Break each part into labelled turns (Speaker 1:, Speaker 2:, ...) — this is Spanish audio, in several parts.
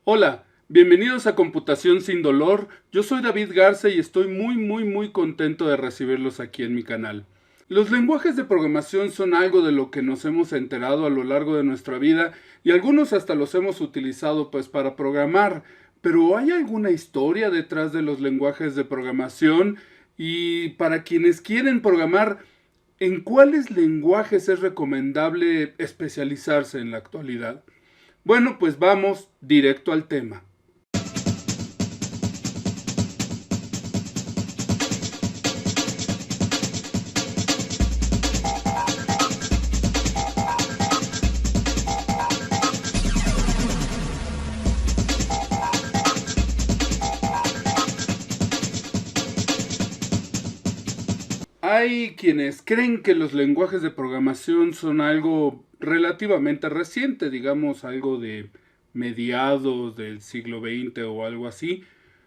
Speaker 1: Hola, bienvenidos a Computación sin Dolor. Yo soy David Garza y estoy muy contento de recibirlos aquí en mi canal. Los lenguajes de programación son algo de lo que nos hemos enterado a lo largo de nuestra vida y algunos hasta los hemos utilizado para programar. Pero ¿hay alguna historia detrás de los lenguajes de programación? Y para quienes quieren programar, ¿en cuáles lenguajes es recomendable especializarse en la actualidad? Bueno, pues vamos directo al tema. Hay quienes creen que los lenguajes de programación son algo relativamente reciente, digamos algo de mediados del siglo XX o algo así.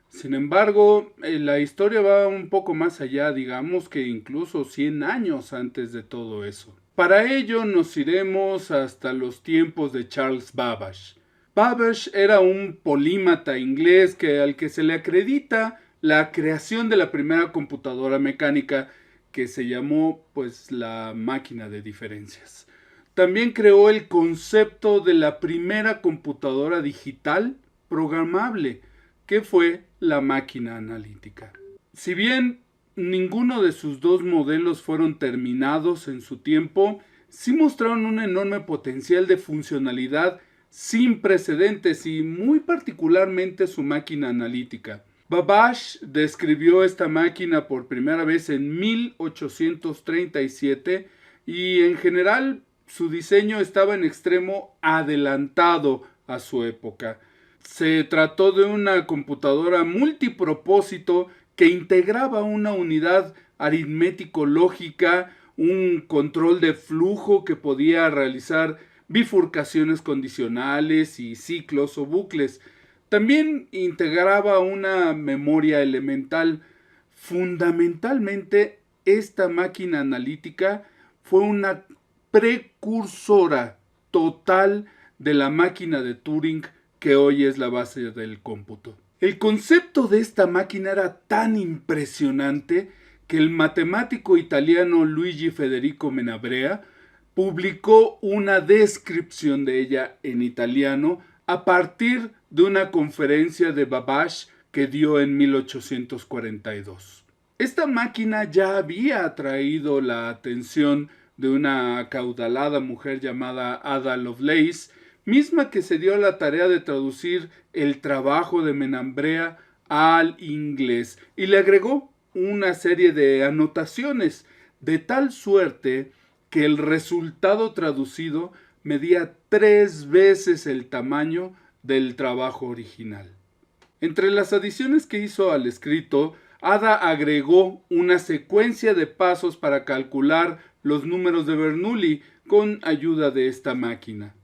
Speaker 1: Sin embargo, la historia va un poco más allá, digamos que incluso 100 años antes de todo eso. Para ello nos iremos hasta los tiempos de Charles Babbage. Babbage era un polímata inglés al que se le acredita la creación de la primera computadora mecánica que se llamó la máquina de diferencias. También creó el concepto de la primera computadora digital programable, que fue la máquina analítica. Si bien ninguno de sus dos modelos fueron terminados en su tiempo, sí mostraron un enorme potencial de funcionalidad sin precedentes y muy particularmente su máquina analítica. Babbage describió esta máquina por primera vez en 1837 y en general su diseño estaba en extremo adelantado a su época. Se trató de una computadora multipropósito que integraba una unidad aritmético-lógica, un control de flujo que podía realizar bifurcaciones condicionales y ciclos o bucles. También integraba una memoria elemental. Fundamentalmente, esta máquina analítica fue una precursora total de la máquina de Turing que hoy es la base del cómputo. El concepto de esta máquina era tan impresionante que el matemático italiano Luigi Federico Menabrea publicó una descripción de ella en italiano a partir de una conferencia de Babbage que dio en 1842. Esta máquina ya había atraído la atención de una acaudalada mujer llamada Ada Lovelace, misma que se dio a la tarea de traducir el trabajo de Menabrea al inglés y le agregó una serie de anotaciones, de tal suerte que el resultado traducido medía 3 veces el tamaño del trabajo original. Entre las adiciones que hizo al escrito, Ada agregó una secuencia de pasos para calcular los números de Bernoulli con ayuda de esta máquina.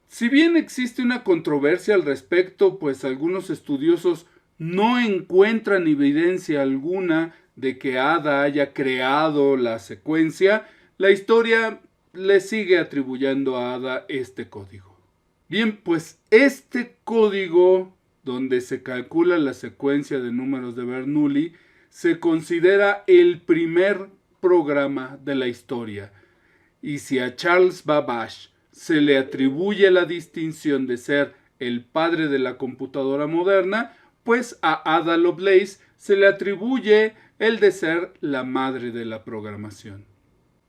Speaker 1: Si bien existe una controversia al respecto, pues algunos estudiosos no encuentran evidencia alguna de que Ada haya creado la secuencia, la historia le sigue atribuyendo a Ada este código. Bien, pues este código, donde se calcula la secuencia de números de Bernoulli, se considera el primer programa de la historia. Y si a Charles Babbage se le atribuye la distinción de ser el padre de la computadora moderna, pues a Ada Lovelace se le atribuye el de ser la madre de la programación.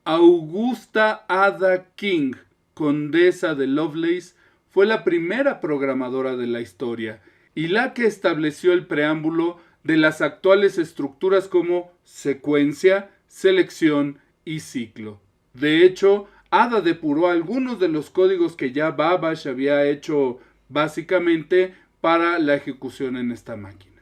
Speaker 1: Augusta Ada King, condesa de Lovelace, fue la primera programadora de la historia y la que estableció el preámbulo de las actuales estructuras como secuencia, selección y ciclo. De hecho, Ada depuró algunos de los códigos que ya Babbage había hecho básicamente para la ejecución en esta máquina.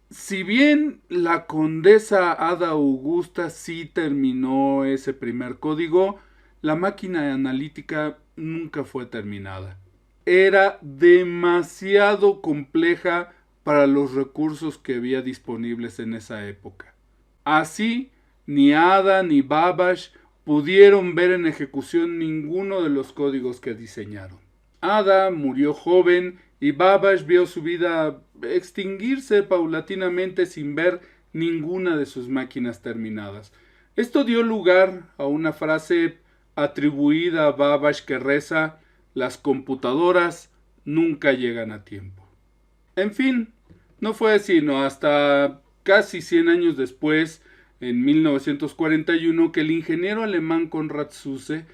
Speaker 1: Si bien la condesa Ada Augusta sí terminó ese primer código, la máquina analítica nunca fue terminada. Era demasiado compleja para los recursos que había disponibles en esa época. Así, ni Ada ni Babbage pudieron ver en ejecución ninguno de los códigos que diseñaron. Ada murió joven y Babbage vio su vida extinguirse paulatinamente sin ver ninguna de sus máquinas terminadas. Esto dio lugar a una frase atribuida a Babbage que reza: las computadoras nunca llegan a tiempo. En fin, no fue sino hasta casi 100 años después, en 1941, que el ingeniero alemán Konrad Zuse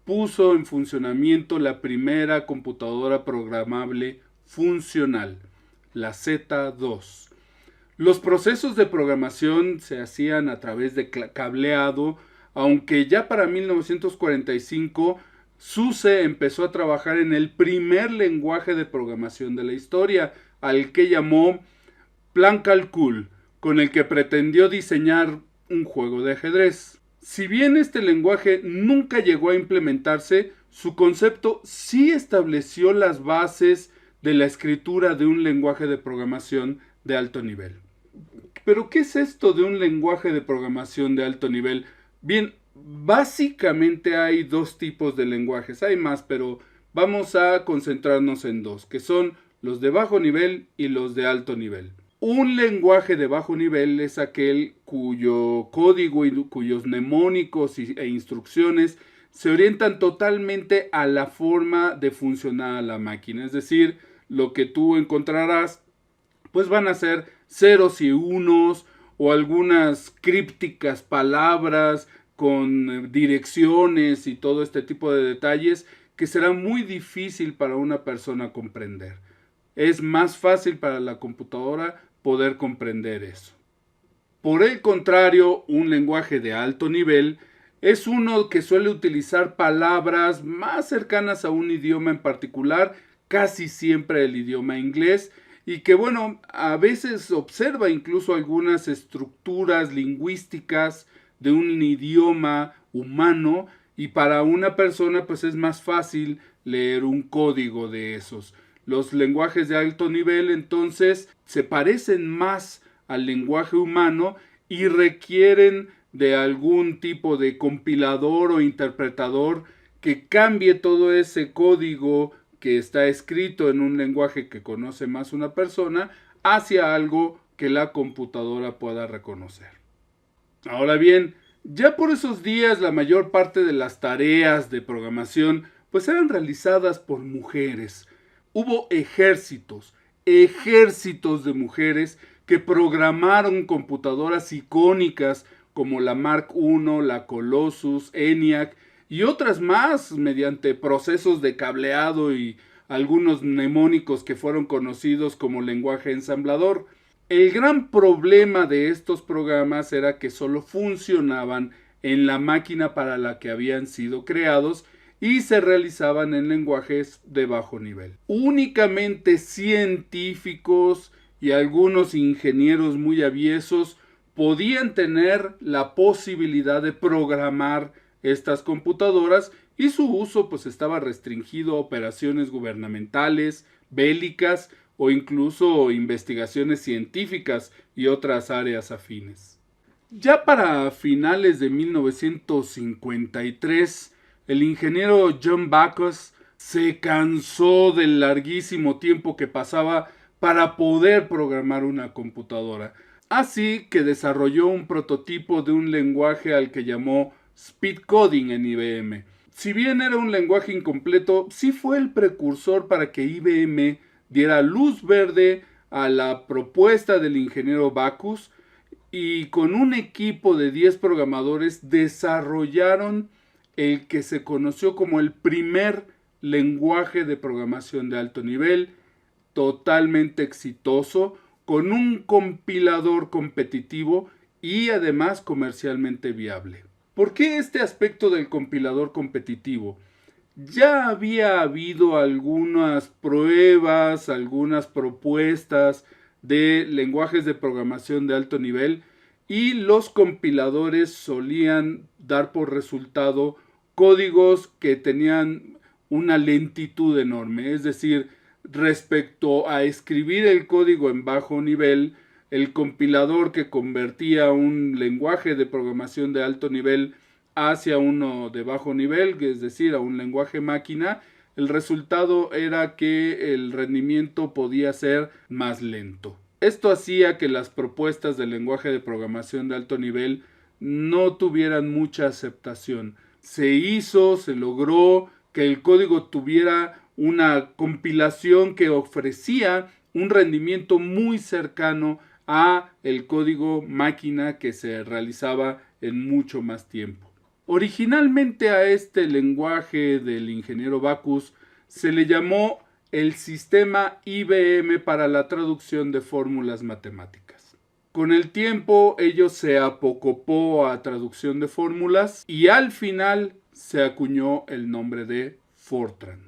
Speaker 1: puso en funcionamiento la primera computadora programable funcional, la Z2. Los procesos de programación se hacían a través de cableado, aunque ya para 1945 Zuse empezó a trabajar en el primer lenguaje de programación de la historia, al que llamó Plan Calcul, con el que pretendió diseñar un juego de ajedrez. Si bien este lenguaje nunca llegó a implementarse, su concepto sí estableció las bases de la escritura de un lenguaje de programación de alto nivel. ¿Pero qué es esto de un lenguaje de programación de alto nivel? Bien, básicamente hay dos tipos de lenguajes, hay más, pero vamos a concentrarnos en dos, que son los de bajo nivel y los de alto nivel. Un lenguaje de bajo nivel es aquel cuyo código y cuyos mnemónicos e instrucciones se orientan totalmente a la forma de funcionar la máquina. Es decir, lo que tú encontrarás pues van a ser ceros y unos o algunas crípticas palabras con direcciones y todo este tipo de detalles que será muy difícil para una persona comprender. Es más fácil para la computadora poder comprender eso. Por el contrario, un lenguaje de alto nivel es uno que suele utilizar palabras más cercanas a un idioma en particular, casi siempre el idioma inglés, y que bueno, a veces observa incluso algunas estructuras lingüísticas de un idioma humano, y para una persona pues es más fácil leer un código de esos. Los lenguajes de alto nivel entonces se parecen más al lenguaje humano y requieren de algún tipo de compilador o interpretador que cambie todo ese código que está escrito en un lenguaje que conoce más una persona hacia algo que la computadora pueda reconocer. Ahora bien, ya por esos días la mayor parte de las tareas de programación pues eran realizadas por mujeres. Hubo ejércitos de mujeres que programaron computadoras icónicas como la Mark I, la Colossus, ENIAC y otras más mediante procesos de cableado y algunos mnemónicos que fueron conocidos como lenguaje ensamblador. El gran problema de estos programas era que solo funcionaban en la máquina para la que habían sido creados y se realizaban en lenguajes de bajo nivel. Únicamente científicos y algunos ingenieros muy aviesos podían tener la posibilidad de programar estas computadoras y su uso pues estaba restringido a operaciones gubernamentales, bélicas o incluso investigaciones científicas y otras áreas afines. Ya para finales de 1953, el ingeniero John Backus se cansó del larguísimo tiempo que pasaba para poder programar una computadora. Así que desarrolló un prototipo de un lenguaje al que llamó Speed Coding en IBM. Si bien era un lenguaje incompleto, sí fue el precursor para que IBM diera luz verde a la propuesta del ingeniero Backus y con un equipo de 10 programadores desarrollaron el que se conoció como el primer lenguaje de programación de alto nivel, totalmente exitoso, con un compilador competitivo y además comercialmente viable. ¿Por qué este aspecto del compilador competitivo? Ya había habido algunas pruebas, algunas propuestas de lenguajes de programación de alto nivel y los compiladores solían dar por resultado códigos que tenían una lentitud enorme, es decir, respecto a escribir el código en bajo nivel, el compilador que convertía un lenguaje de programación de alto nivel hacia uno de bajo nivel, es decir, a un lenguaje máquina, el resultado era que el rendimiento podía ser más lento. Esto hacía que las propuestas del lenguaje de programación de alto nivel no tuvieran mucha aceptación. Se logró que el código tuviera una compilación que ofrecía un rendimiento muy cercano a el código máquina que se realizaba en mucho más tiempo. Originalmente a este lenguaje del ingeniero Backus se le llamó el sistema IBM para la traducción de fórmulas matemáticas. Con el tiempo ello se apocopó a traducción de fórmulas y al final se acuñó el nombre de Fortran.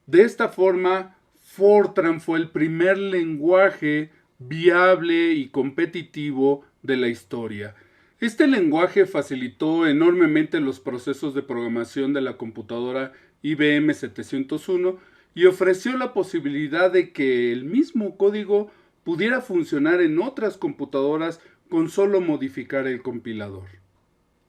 Speaker 1: De esta forma, Fortran fue el primer lenguaje viable y competitivo de la historia. Este lenguaje facilitó enormemente los procesos de programación de la computadora IBM 701 y ofreció la posibilidad de que el mismo código pudiera funcionar en otras computadoras con solo modificar el compilador.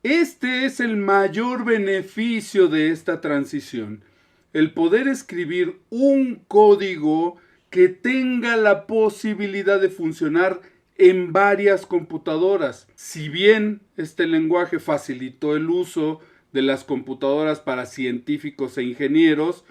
Speaker 1: Este es el mayor beneficio de esta transición, el poder escribir un código que tenga la posibilidad de funcionar en varias computadoras. Si bien este lenguaje facilitó el uso de las computadoras para científicos e ingenieros,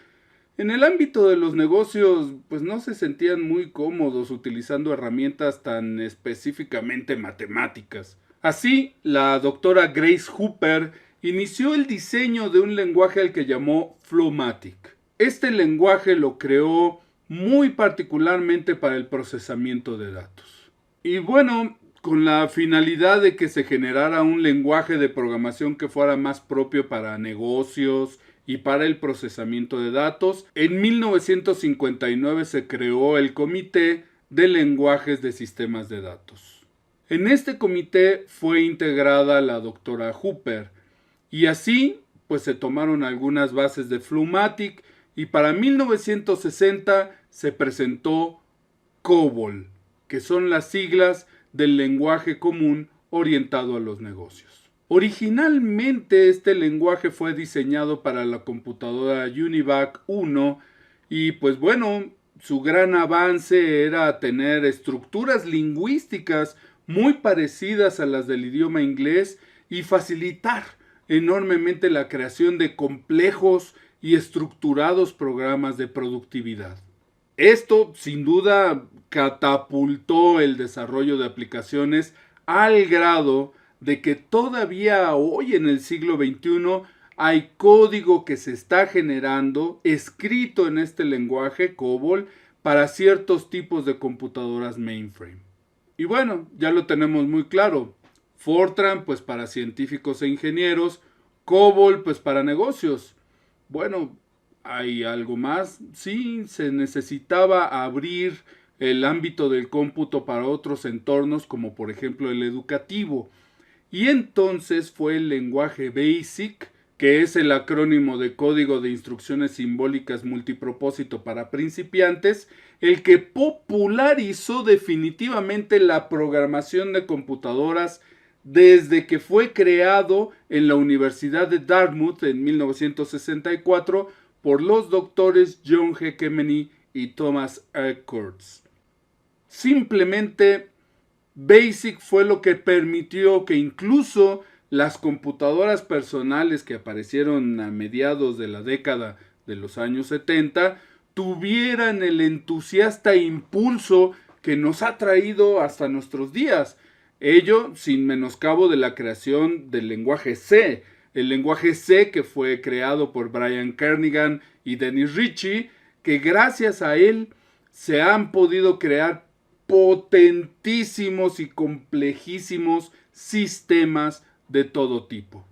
Speaker 1: en el ámbito de los negocios pues no se sentían muy cómodos utilizando herramientas tan específicamente matemáticas. Así, la doctora Grace Hopper inició el diseño de un lenguaje al que llamó Flowmatic. Este lenguaje lo creó muy particularmente para el procesamiento de datos. Y bueno, con la finalidad de que se generara un lenguaje de programación que fuera más propio para negocios y para el procesamiento de datos, en 1959 se creó el Comité de Lenguajes de Sistemas de Datos. En este comité fue integrada la doctora Hopper y así pues se tomaron algunas bases de Flowmatic y para 1960 se presentó COBOL, que son las siglas del lenguaje común orientado a los negocios. Originalmente este lenguaje fue diseñado para la computadora UNIVAC 1 y pues bueno, su gran avance era tener estructuras lingüísticas muy parecidas a las del idioma inglés y facilitar enormemente la creación de complejos y estructurados programas de productividad. Esto, sin duda, catapultó el desarrollo de aplicaciones al grado de que todavía hoy en el siglo XXI hay código que se está generando escrito en este lenguaje COBOL para ciertos tipos de computadoras mainframe. Y bueno, ya lo tenemos muy claro. Fortran pues para científicos e ingenieros, COBOL pues para negocios. Bueno, ¿hay algo más? Sí, se necesitaba abrir el ámbito del cómputo para otros entornos como por ejemplo el educativo. Y entonces fue el lenguaje BASIC, que es el acrónimo de Código de Instrucciones Simbólicas Multipropósito para Principiantes, el que popularizó definitivamente la programación de computadoras desde que fue creado en la Universidad de Dartmouth en 1964 por los doctores John G. Kemeny y Thomas R. Kurtz. Simplemente BASIC fue lo que permitió que incluso las computadoras personales que aparecieron a mediados de la década de los años 70 tuvieran el entusiasta impulso que nos ha traído hasta nuestros días. Ello sin menoscabo de la creación del lenguaje C. El lenguaje C que fue creado por Brian Kernighan y Dennis Ritchie, que gracias a él se han podido crear potentísimos y complejísimos sistemas de todo tipo.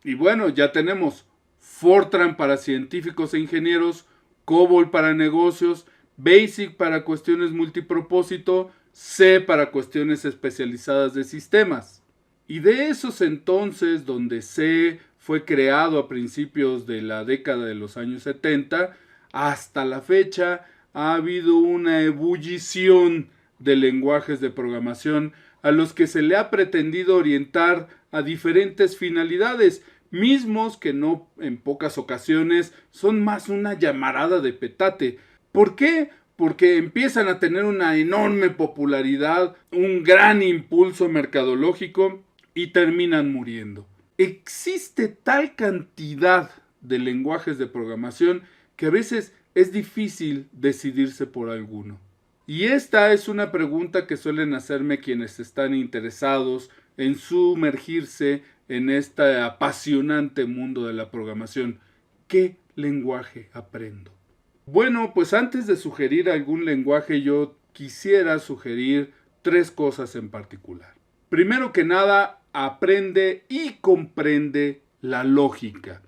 Speaker 1: Y bueno, ya tenemos Fortran para científicos e ingenieros, COBOL para negocios, BASIC para cuestiones multipropósito, C para cuestiones especializadas de sistemas. Y de esos entonces, donde C fue creado a principios de la década de los años 70, hasta la fecha ha habido una ebullición de lenguajes de programación a los que se le ha pretendido orientar a diferentes finalidades, mismos que no en pocas ocasiones son más una llamarada de petate. ¿Por qué? Porque empiezan a tener una enorme popularidad, un gran impulso mercadológico y terminan muriendo. Existe tal cantidad de lenguajes de programación que a veces es difícil decidirse por alguno. Y esta es una pregunta que suelen hacerme quienes están interesados en sumergirse en este apasionante mundo de la programación. ¿Qué lenguaje aprendo? Bueno, pues antes de sugerir algún lenguaje, yo quisiera sugerir 3 cosas en particular. Primero que nada, aprende y comprende la lógica.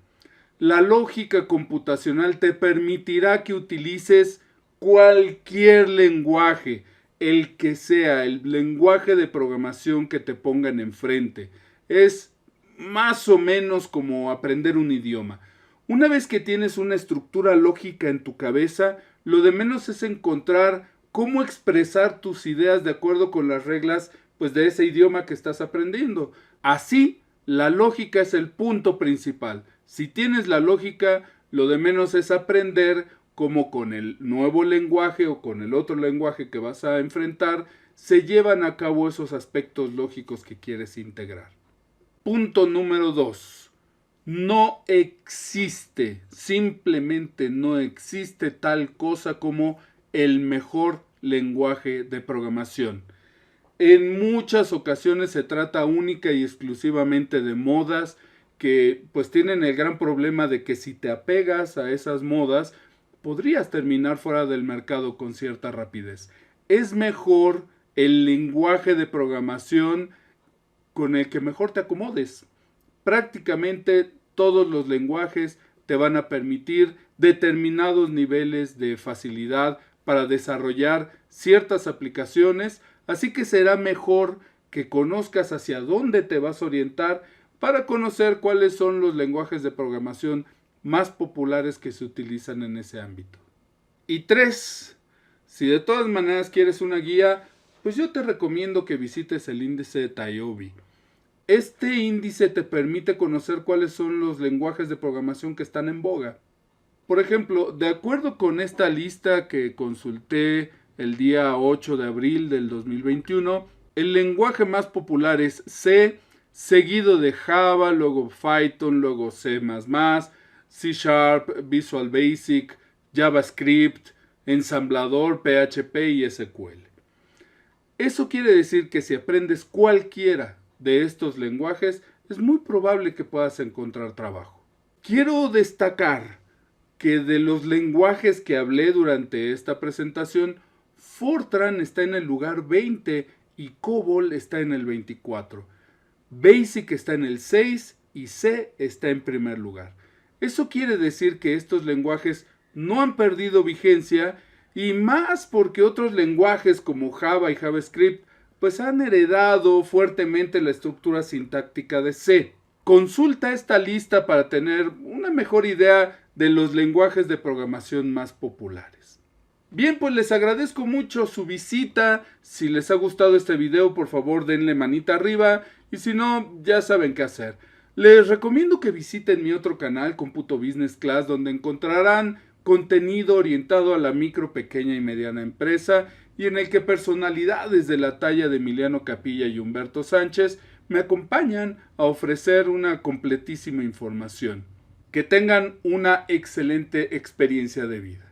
Speaker 1: La lógica computacional te permitirá que utilices cualquier lenguaje, el que sea, el lenguaje de programación que te pongan enfrente. Es más o menos como aprender un idioma. Una vez que tienes una estructura lógica en tu cabeza, lo de menos es encontrar cómo expresar tus ideas de acuerdo con las reglas pues, de ese idioma que estás aprendiendo. Así, la lógica es el punto principal. Si tienes la lógica, lo de menos es aprender cómo con el nuevo lenguaje o con el otro lenguaje que vas a enfrentar se llevan a cabo esos aspectos lógicos que quieres integrar. Punto número 2. No existe, simplemente no existe tal cosa como el mejor lenguaje de programación. En muchas ocasiones se trata única y exclusivamente de modas que pues tienen el gran problema de que si te apegas a esas modas podrías terminar fuera del mercado con cierta rapidez. Es mejor el lenguaje de programación con el que mejor te acomodes. Prácticamente todos los lenguajes te van a permitir determinados niveles de facilidad para desarrollar ciertas aplicaciones, así que será mejor que conozcas hacia dónde te vas a orientar para conocer cuáles son los lenguajes de programación más populares que se utilizan en ese ámbito. Y 3. Si de todas maneras quieres una guía, pues yo te recomiendo que visites el índice de TIOBE. Este índice te permite conocer cuáles son los lenguajes de programación que están en boga. Por ejemplo, de acuerdo con esta lista que consulté el día 8 de abril del 2021, el lenguaje más popular es C, seguido de Java, luego Python, luego C++, C Sharp, Visual Basic, JavaScript, ensamblador, PHP y SQL. Eso quiere decir que si aprendes cualquiera de estos lenguajes, es muy probable que puedas encontrar trabajo. Quiero destacar que de los lenguajes que hablé durante esta presentación, Fortran está en el lugar 20 y COBOL está en el 24. BASIC está en el 6 y C está en primer lugar. Eso quiere decir que estos lenguajes no han perdido vigencia y más porque otros lenguajes como Java y JavaScript pues han heredado fuertemente la estructura sintáctica de C. Consulta esta lista para tener una mejor idea de los lenguajes de programación más populares. Bien, pues les agradezco mucho su visita. Si les ha gustado este video, por favor denle manita arriba y si no, ya saben qué hacer. Les recomiendo que visiten mi otro canal, Cómputo Business Class, donde encontrarán contenido orientado a la micro, pequeña y mediana empresa y en el que personalidades de la talla de Emiliano Capilla y Humberto Sánchez me acompañan a ofrecer una completísima información. Que tengan una excelente experiencia de vida.